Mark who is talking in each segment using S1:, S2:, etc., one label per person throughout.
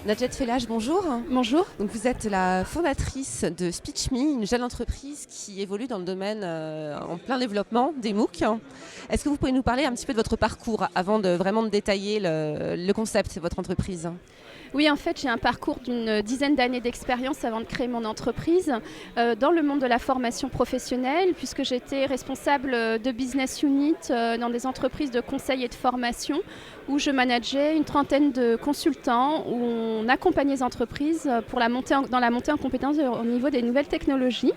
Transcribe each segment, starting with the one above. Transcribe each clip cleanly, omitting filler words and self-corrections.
S1: Nadjet Fellage, bonjour.
S2: Bonjour.
S1: Donc vous êtes la fondatrice de SpeechMe, une jeune entreprise qui évolue dans le domaine en plein développement des MOOC. Est-ce que vous pouvez nous parler un petit peu de votre parcours avant de vraiment détailler le concept de votre entreprise ?
S2: Oui, en fait, j'ai un parcours d'une dizaine d'années d'expérience avant de créer mon entreprise dans le monde de la formation professionnelle, puisque j'étais responsable de business unit dans des entreprises de conseil et de formation, où je manageais une trentaine de consultants, où on accompagnait les entreprises dans la montée en compétences au niveau des nouvelles technologies.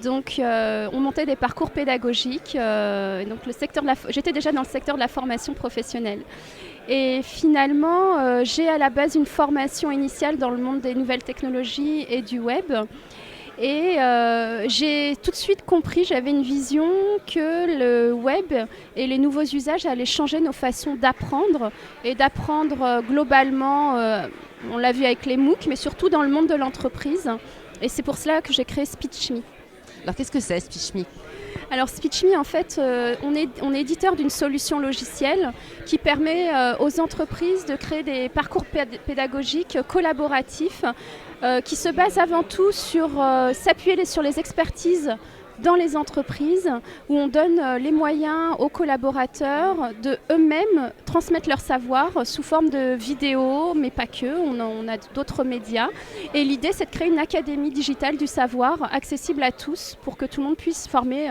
S2: Donc, on montait des parcours pédagogiques. J'étais déjà dans le secteur de la formation professionnelle. Et finalement, j'ai à la base une formation initiale dans le monde des nouvelles technologies et du web. Et j'ai tout de suite compris, j'avais une vision que le web et les nouveaux usages allaient changer nos façons d'apprendre et d'apprendre globalement, on l'a vu avec les MOOC, mais surtout dans le monde de l'entreprise. Et c'est pour cela que j'ai créé SpeechMe.
S1: Alors qu'est-ce que c'est SpeechMe ?
S2: Alors SpeechMe, en fait, on est éditeur d'une solution logicielle qui permet aux entreprises de créer des parcours pédagogiques collaboratifs qui se basent avant tout sur s'appuyer sur les expertises dans les entreprises, où on donne les moyens aux collaborateurs de eux-mêmes transmettre leur savoir sous forme de vidéos, mais pas que, on a d'autres médias. Et l'idée, c'est de créer une académie digitale du savoir accessible à tous pour que tout le monde puisse former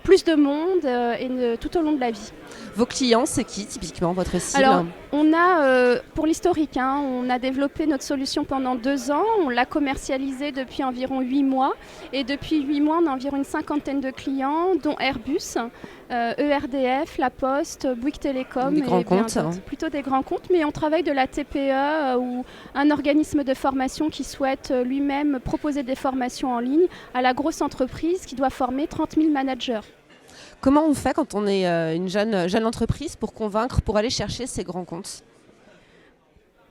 S2: plus de monde tout au long de la vie.
S1: Vos clients, c'est qui typiquement, votre cible ?
S2: Alors, on a, pour l'historique, on a développé notre solution pendant 2 ans, on l'a commercialisée depuis environ 8 mois, et depuis 8 mois, on a environ une cinquantaine de clients, dont Airbus, ERDF, La Poste, Bouygues Télécom.
S1: Des grands comptes.
S2: Plutôt des grands comptes, mais on travaille de la TPE ou un organisme de formation qui souhaite lui-même proposer des formations en ligne à la grosse entreprise qui doit former 30 000 managers.
S1: Comment on fait quand on est une jeune entreprise pour convaincre, pour aller chercher ces grands comptes ?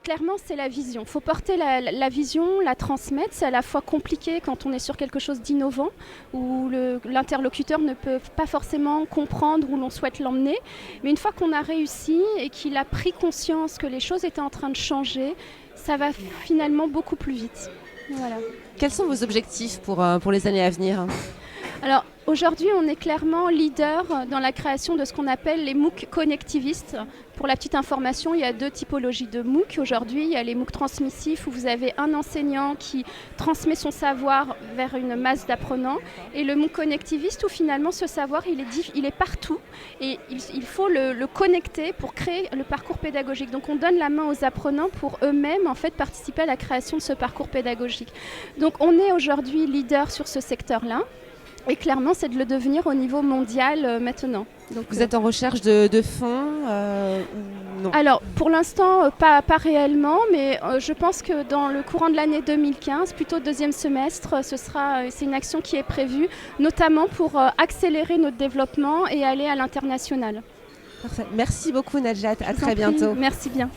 S2: Clairement, c'est la vision. Il faut porter la vision, la transmettre. C'est à la fois compliqué quand on est sur quelque chose d'innovant, où l'interlocuteur ne peut pas forcément comprendre où l'on souhaite l'emmener. Mais une fois qu'on a réussi et qu'il a pris conscience que les choses étaient en train de changer, ça va finalement beaucoup plus vite. Voilà.
S1: Quels sont vos objectifs pour les années à venir ?
S2: Alors aujourd'hui, on est clairement leader dans la création de ce qu'on appelle les MOOC connectivistes. Pour la petite information, il y a 2 typologies de MOOC. Aujourd'hui, il y a les MOOC transmissifs où vous avez un enseignant qui transmet son savoir vers une masse d'apprenants, et le MOOC connectiviste où finalement ce savoir il est partout et il faut le connecter pour créer le parcours pédagogique. Donc on donne la main aux apprenants pour eux-mêmes en fait participer à la création de ce parcours pédagogique. Donc on est aujourd'hui leader sur ce secteur-là. Et clairement, c'est de le devenir au niveau mondial maintenant. Donc,
S1: vous êtes en recherche de fonds ou non ?
S2: Alors, pour l'instant, pas réellement, mais je pense que dans le courant de l'année 2015, plutôt deuxième semestre, c'est une action qui est prévue, notamment pour accélérer notre développement et aller à l'international.
S1: Parfait. Merci beaucoup Nadjet, à très bientôt.
S2: Merci bien.